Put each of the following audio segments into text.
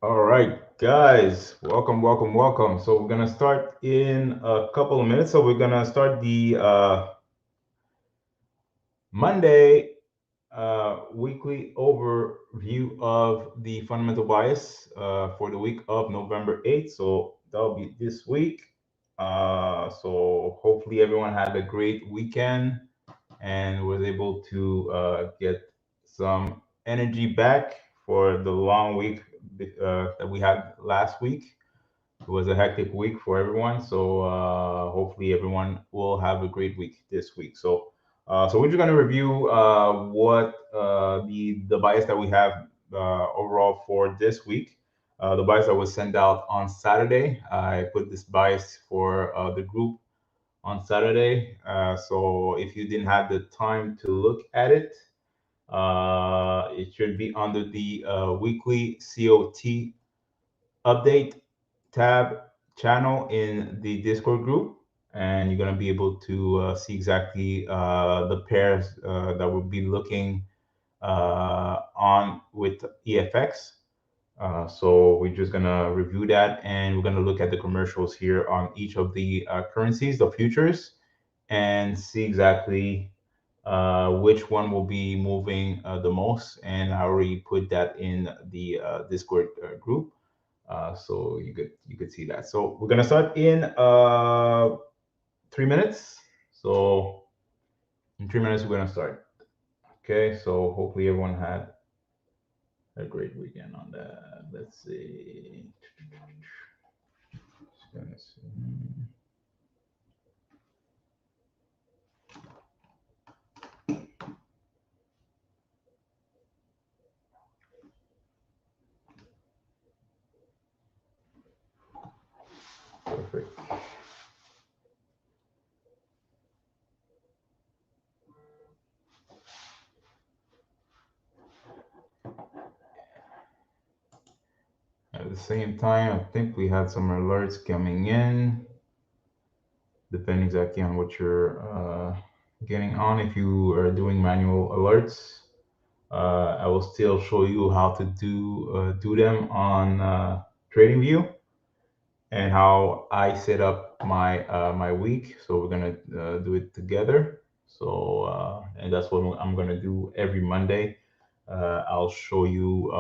All right, guys, welcome. So we're gonna start in a couple of minutes. So we're gonna start the Monday weekly overview of the fundamental bias for the week of November 8th. So that'll be this week. So hopefully everyone had a great weekend and was able to get some energy back for the long week that we had last week. It was a hectic week for everyone, so hopefully everyone will have a great week this week. So we're just going to review what the bias that we have overall for this week. The bias that was sent out on Saturday. I put this bias for the group on Saturday. So if you didn't have the time to look at it, it should be under the weekly COT update tab channel in the Discord group, and you're gonna be able to see exactly the pairs that we'll be looking on with EFX. So we're just gonna review that, and we're gonna look at the commercials here on each of the currencies, the futures, and see exactly which one will be moving the most. And I already put that in the Discord group, so you could see that. So we're gonna start in 3 minutes. So in 3 minutes we're gonna start. Okay. So hopefully everyone had a great weekend on that. Let's see. Just gonna see. Perfect. At the same time, I think we had some alerts coming in, depending exactly on what you're getting on. If you are doing manual alerts, I will still show you how to do them on TradingView and how I set up my week. So we're gonna do it together. So and that's what I'm gonna do every Monday. I'll show you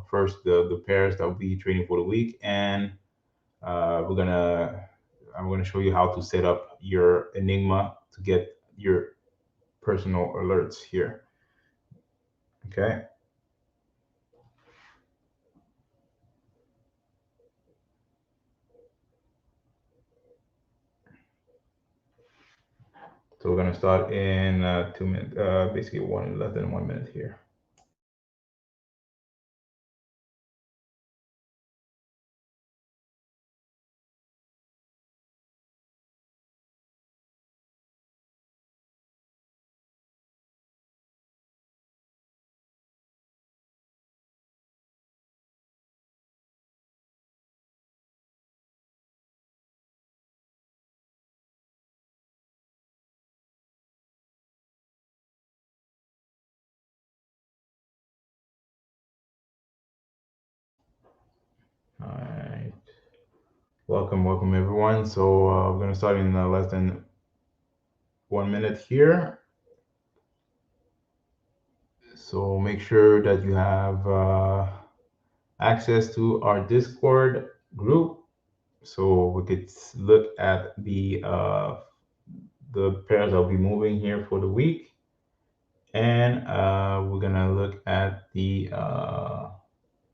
first the pairs that will be trading for the week, and we're gonna I'm gonna show you how to set up your Enigma to get your personal alerts here. Okay. So we're gonna start in 2 minutes, basically one less than 1 minute here. All right. Welcome everyone. So we're gonna start in less than 1 minute here. So make sure that you have access to our Discord group, so we could look at the pairs I'll be moving here for the week, and we're gonna look at the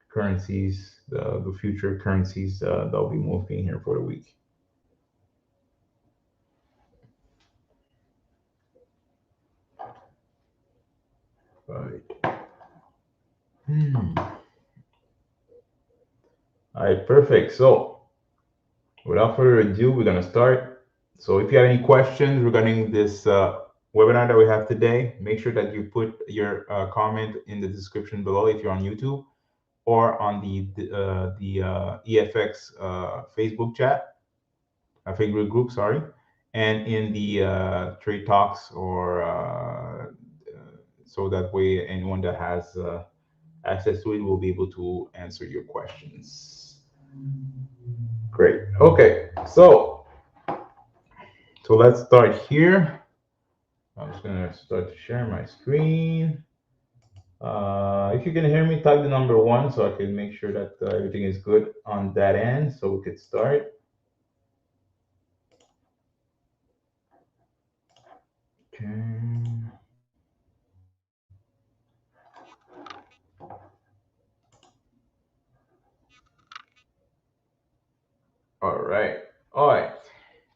currencies, the future currencies that'll be moving here for the week. Right. All right, perfect. So without further ado, we're gonna start. So if you have any questions regarding this webinar that we have today, make sure that you put your comment in the description below if you're on YouTube, or on the EFX Facebook chat, Facebook group, sorry, and in the Trade Talks, or so that way anyone that has access to it, we'll be able to answer your questions. Great. Okay. So let's start here. I'm just gonna start to share my screen. If you can hear me, type the number 1 so I can make sure that everything is good on that end so we could start. Okay. All right. All right.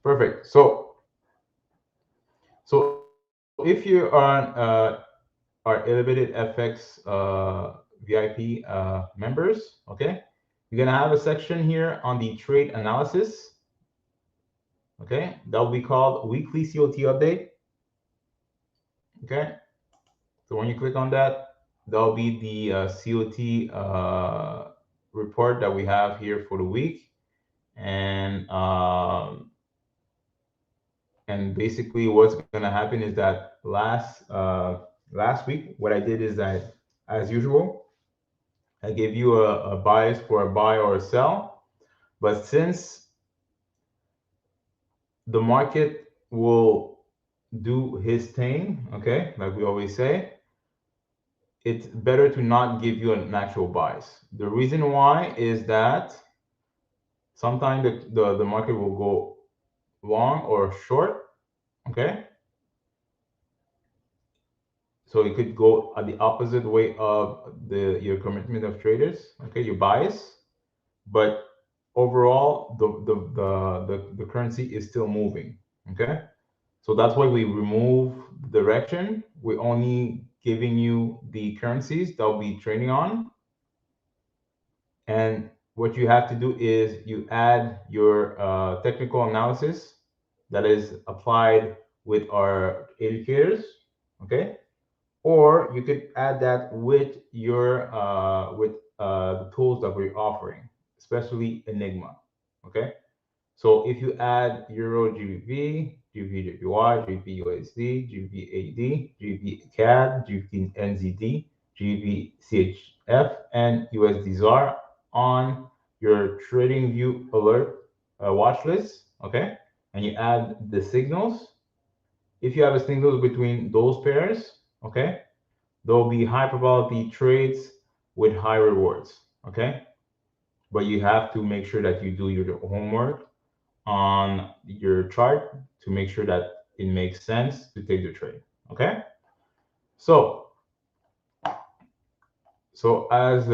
Perfect. So if you're on our Elevated FX VIP members, okay, you're gonna have a section here on the trade analysis. Okay, that will be called Weekly COT Update. Okay, so when you click on that, that'll be the COT report that we have here for the week, and basically what's going to happen is that last week what I did is that, as usual, I gave you a bias for a buy or a sell, but since the market will do his thing, okay, like we always say, it's better to not give you an actual bias. The reason why is that sometimes the market will go long or short, okay? So it could go the opposite way of your commitment of traders, okay, your bias, but overall the currency is still moving, okay? So that's why we remove direction. We're only giving you the currencies that we'll be trading on. And what you have to do is you add your technical analysis that is applied with our indicators, okay? Or you could add that with your the tools that we're offering, especially Enigma, okay? So if you add Euro GBP, GBP JPY, GBP USD, GBP AD, GBP CAD, GBP NZD, GBP CHF, and USD ZAR on your trading view alert watch list, okay? And you add the signals. If you have a signal between those pairs, okay, there'll be high probability trades with high rewards, okay? But you have to make sure that you do your homework on your chart to make sure that it makes sense to take the trade, okay? So as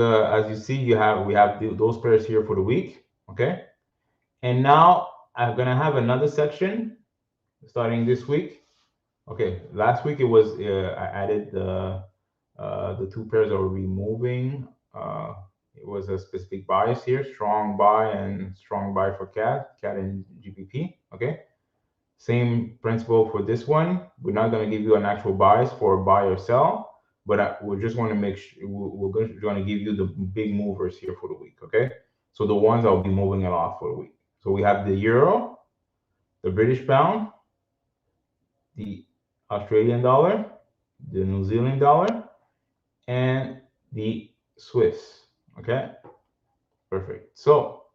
you see, we have those pairs here for the week, okay? And now I'm gonna have another section starting this week. Okay, last week it was I added the 2 pairs that we're removing. It was a specific bias here, strong buy and strong buy for CAD and GBP. Okay, same principle for this one. We're not going to give you an actual bias for buy or sell, but we're just going to make sure we're going to give you the big movers here for the week. Okay, so the ones I'll be moving it off for the week. So we have the euro, the British pound, the Australian dollar, the New Zealand dollar, and the Swiss. Okay, perfect. So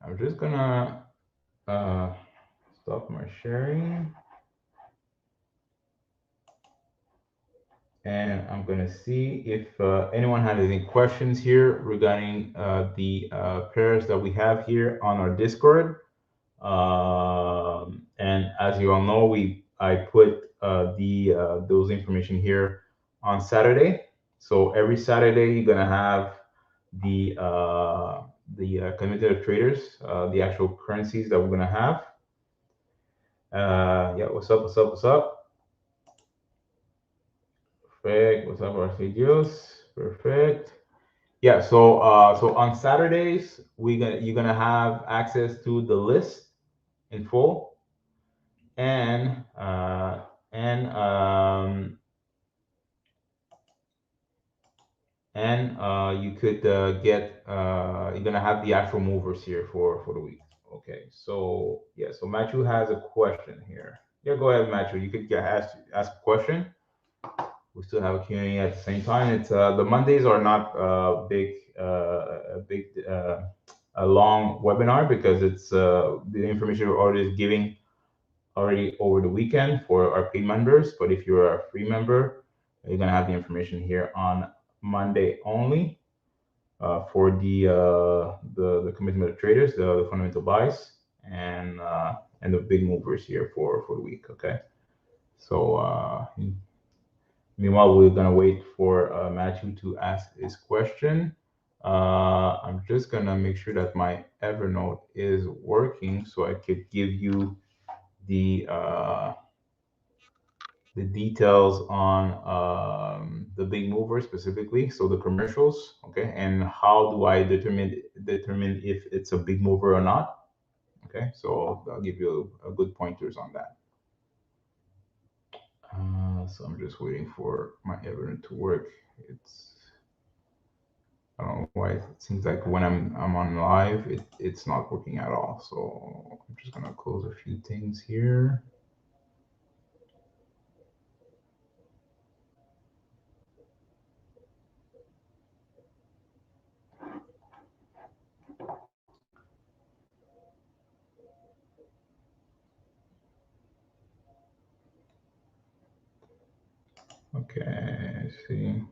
I'm just gonna uh, stop my sharing, and I'm gonna see if anyone has any questions here regarding the pairs that we have here on our Discord. And as you all know, I put those information here on Saturday. So every Saturday you're gonna have the Commitment of Traders, the actual currencies that we're gonna have. Yeah, what's up? What's up? What's up? Perfect. What's up, Arcedios? Perfect. Yeah. So on Saturdays you're gonna have access to the list in full, and uh, and um, you could get you're gonna have the actual movers here for the week. Okay, so yeah, so Matthew has a question here. Yeah, go ahead, Matthew. You could ask a question we still have a Q&A at the same time. It's the Mondays are not a long webinar because it's the information we're already giving already over the weekend for our paid members. But if you're a free member, you're gonna have the information here on Monday only for the commitment of traders, the fundamental buys, and the big movers here for the week. Okay, so meanwhile we're gonna wait for Matthew to ask his question. I'm just gonna make sure that my Evernote is working so I could give you the details on the big mover specifically, so the commercials, okay, and how do I determine if it's a big mover or not. Okay, so I'll give you a good pointers on that. So I'm just waiting for my Evernote to work. I don't know why it seems like when I'm on live, it's not working at all. So I'm just gonna close a few things here. Okay, let's see.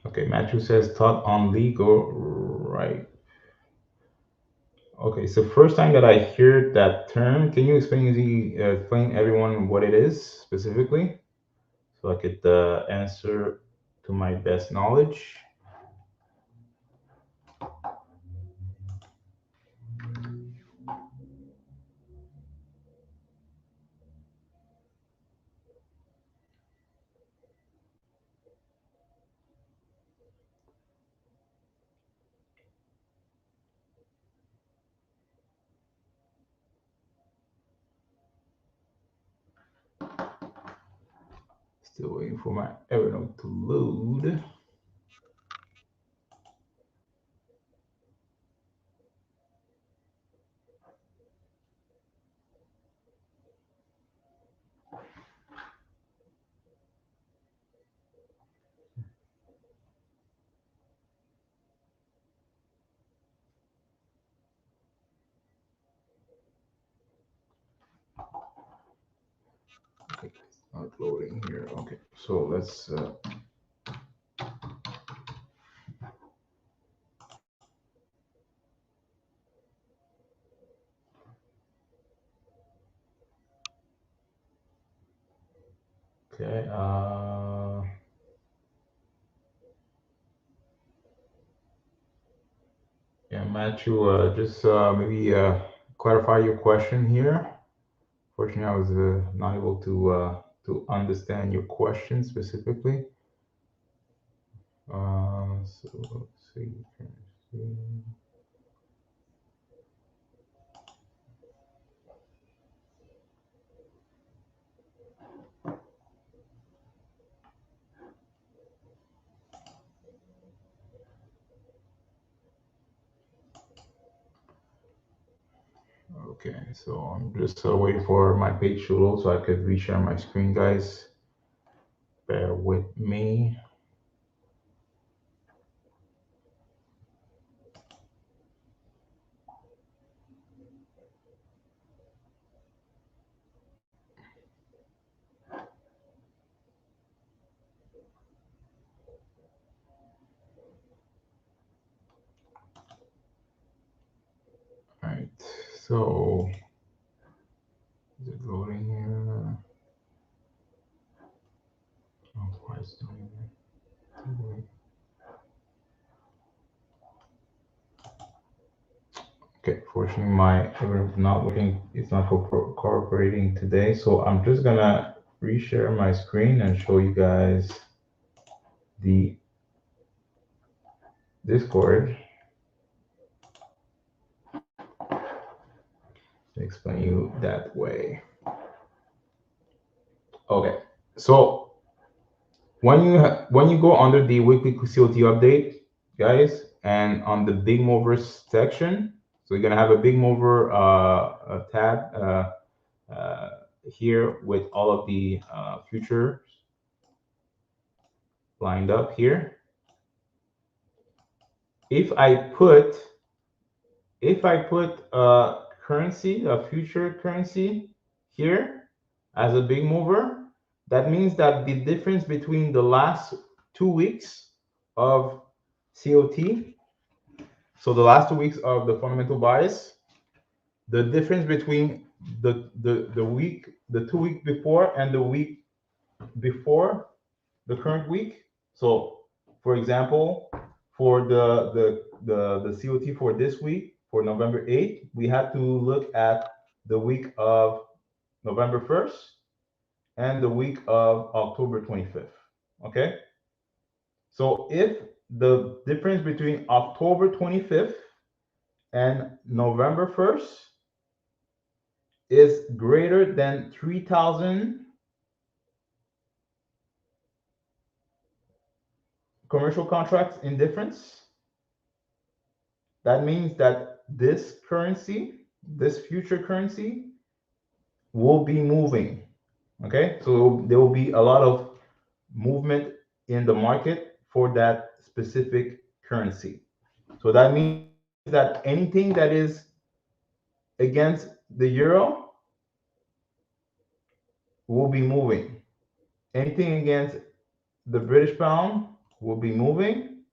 Okay, Matthew says thought on legal right. Okay, so first time that I hear that term, can you explain everyone what it is specifically, so I could answer to my best knowledge? Still waiting for my Evernote to load. Okay, it's not loading here. Okay, so let's. Okay. Yeah, Matthew, just maybe clarify your question here. Fortunately, I was not able to understand your question specifically. So let's see. Okay, so I'm just waiting for my page to load so I could reshare my screen, guys. Bear with me. All right, so is it loading here? Oh, why is it doing that? Okay, fortunately my Evernote is not working. It's not cooperating today, so I'm just gonna reshare my screen and show you guys the Discord. Explain you that way. Okay, so when you go under the weekly COT update, guys, and on the big movers section, so you're gonna have a big mover tab here with all of the futures lined up here. If I put a currency, a future currency here as a big mover, that means that the difference between the last 2 weeks of COT, so the last 2 weeks of the fundamental bias, the difference between the week, the 2 week before and the week before the current week. So for example, for the COT for this week, for November 8th, we had to look at the week of November 1st and the week of October 25th. Okay. So if the difference between October 25th and November 1st is greater than 3,000 commercial contracts in difference, that means that this currency, this future currency, will be moving. Okay, so there will be a lot of movement in the market for that specific currency. So that means that anything that is against the euro will be moving. Anything against the British pound will be moving.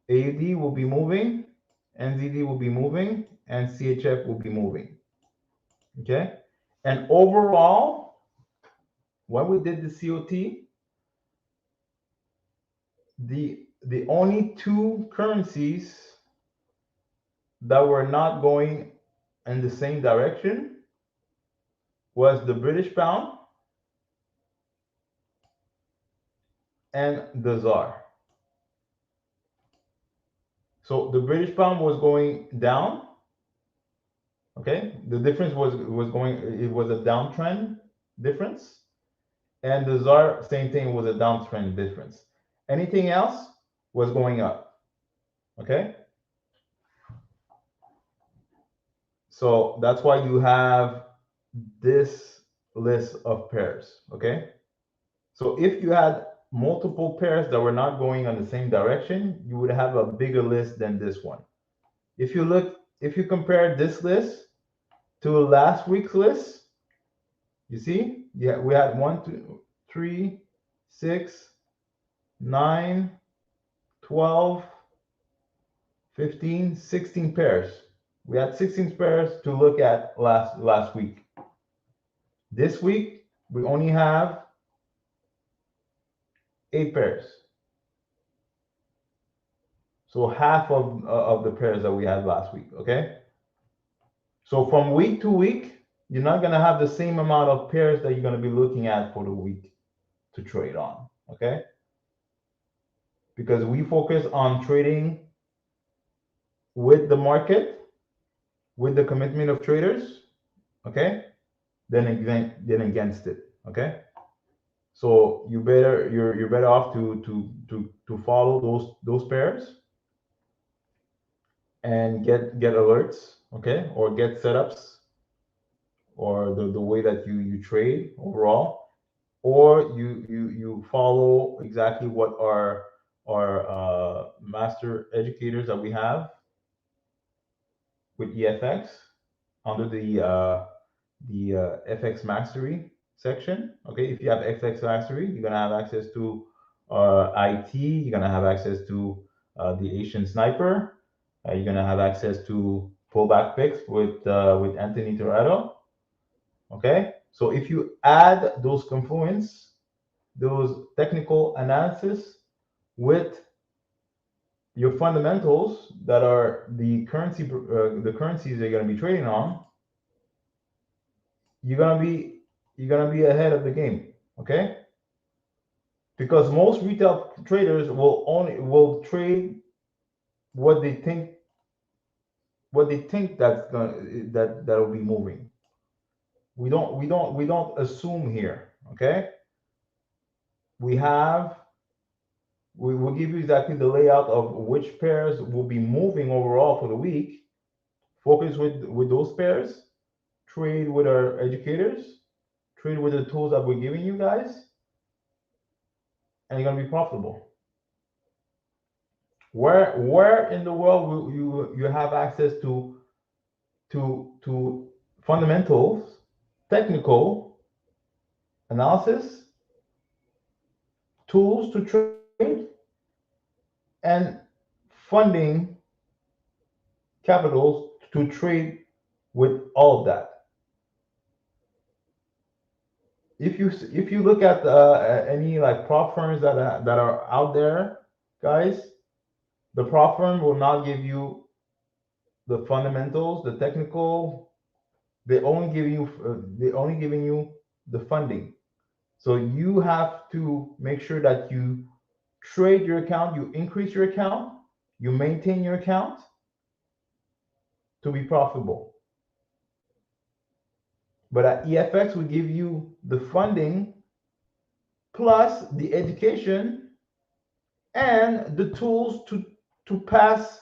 AUD will be moving. NZD will be moving, and CHF will be moving. Okay, and overall, when we did the COT, the only two currencies that were not going in the same direction was the British pound and the ZAR. So the British pound was going down. Okay, the difference was going, it was a downtrend difference, and the ZAR, same thing, was a downtrend difference. Anything else was going up. Okay, so that's why you have this list of pairs. Okay, so if you had multiple pairs that were not going on the same direction, you would have a bigger list than this one. If you compare this list to last week's list, you see, yeah, we had 1, 2, 3, 6, 9, 12, 15, 16 pairs. We had 16 pairs to look at last week. This week, we only have 8 pairs. So half of the pairs that we had last week, okay? So from week to week, you're not going to have the same amount of pairs that you're going to be looking at for the week to trade on, okay? Because we focus on trading with the market, with the commitment of traders, okay? Then against it, okay? So you're better off to follow those pairs and get alerts, okay, or get setups, or the way that you trade overall, or you follow exactly what our master educators that we have with EFX under the FX Mastery section. Okay, if you have FX Mastery, you're gonna have access to IT. You're gonna have access to the Asian Sniper. You're gonna have access to pullback picks with Anthony Toretto. Okay, so if you add those confluence, those technical analysis with your fundamentals that are the currencies they're going to be trading on, you're going to be ahead of the game. Okay, because most retail traders will trade what they think that will be moving. We don't assume here. Okay, we will give you exactly the layout of which pairs will be moving overall for the week. Focus with those pairs, trade with our educators, trade with the tools that we're giving you guys, and you're gonna be profitable. Where in the world will you have access to fundamentals, technical analysis, tools to trade, and funding capitals to trade with all of that. If you look at any like prop firms that are out there, guys, the prop firm will not give you the fundamentals, the technical. They only giving you the funding. So you have to make sure that you trade your account, you increase your account, you maintain your account to be profitable. But at EFX, we give you the funding plus the education and the tools to pass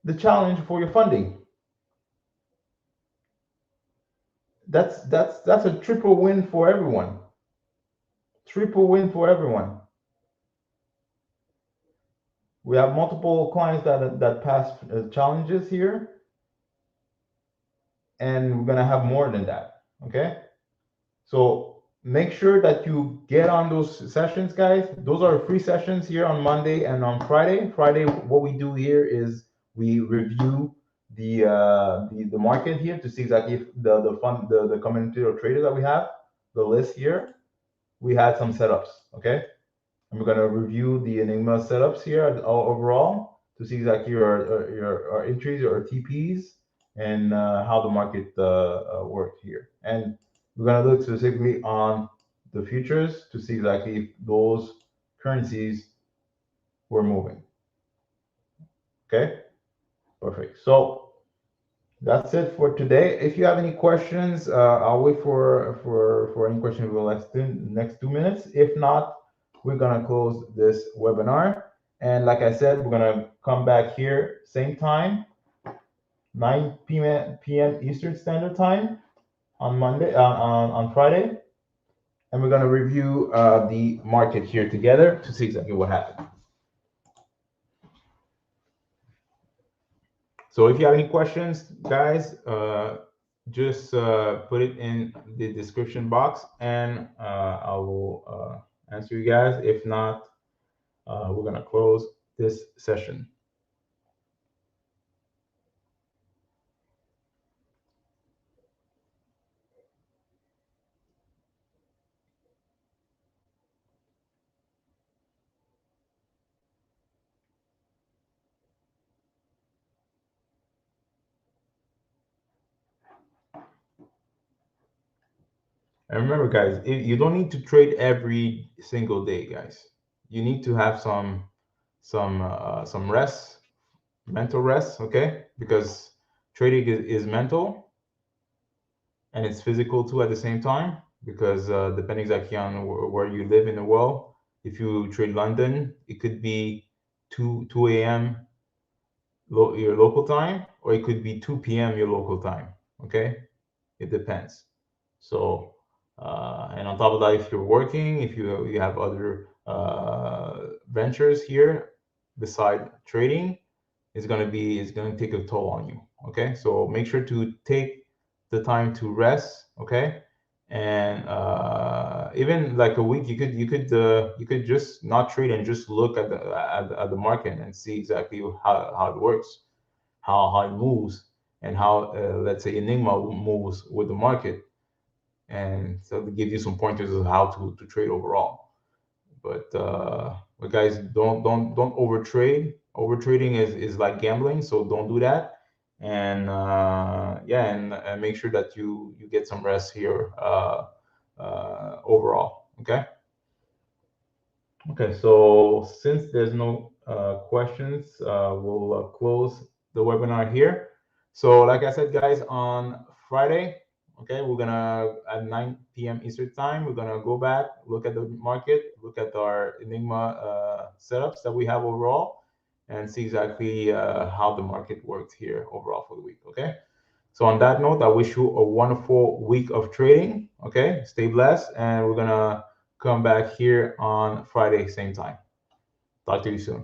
the challenge for your funding. That's a triple win for everyone. Triple win for everyone. We have multiple clients that pass challenges here, and we're gonna have more than that. Okay, so make sure that you get on those sessions, guys. Those are free sessions here on Monday and on Friday. Friday, what we do here is we review the market here to see exactly if the community of traders that we have, the list here. We had some setups, okay, and we're gonna review the Enigma setups here overall to see exactly your entries or TPs and how the market worked here. And we're gonna look specifically on the futures to see exactly if those currencies were moving. Okay, perfect. So that's it for today. If you have any questions, I'll wait for any questions for the next 2 minutes. If not, we're gonna close this webinar. And like I said, we're gonna come back here same time, 9 p.m. Eastern Standard Time on Monday, on Friday, and we're gonna review the market here together to see exactly what happened. So if you have any questions, guys, just put it in the description box, and I will answer you guys. If not, we're gonna close this session. And remember, guys, you don't need to trade every single day, guys. You need to have some rest, mental rest, okay? Because trading is mental and it's physical too at the same time. Because depending exactly on where you live in the world, if you trade London, it could be 2 a.m. Your local time, or it could be 2 p.m. your local time. Okay, it depends. So, and on top of that, if you're working, if you have other ventures here beside trading, it's gonna take a toll on you. Okay, so make sure to take the time to rest. Okay, and even like a week, you could just not trade and just look at the market and see exactly how it works, how it moves, and how let's say Enigma moves with the market, and so to give you some pointers of how to trade overall. But guys, don't overtrade. Overtrading is like gambling, so don't do that. And yeah, and make sure that you get some rest here overall. Okay. Okay. So since there's no questions, we'll close the webinar here. So like I said, guys, on Friday, okay, we're gonna at 9 p.m. Eastern time, we're gonna go back, look at the market, look at our Enigma setups that we have overall, and see exactly how the market worked here overall for the week. Okay, So on that note, I wish you a wonderful week of trading. Okay, stay blessed, and we're gonna come back here on Friday, same time. Talk to you soon.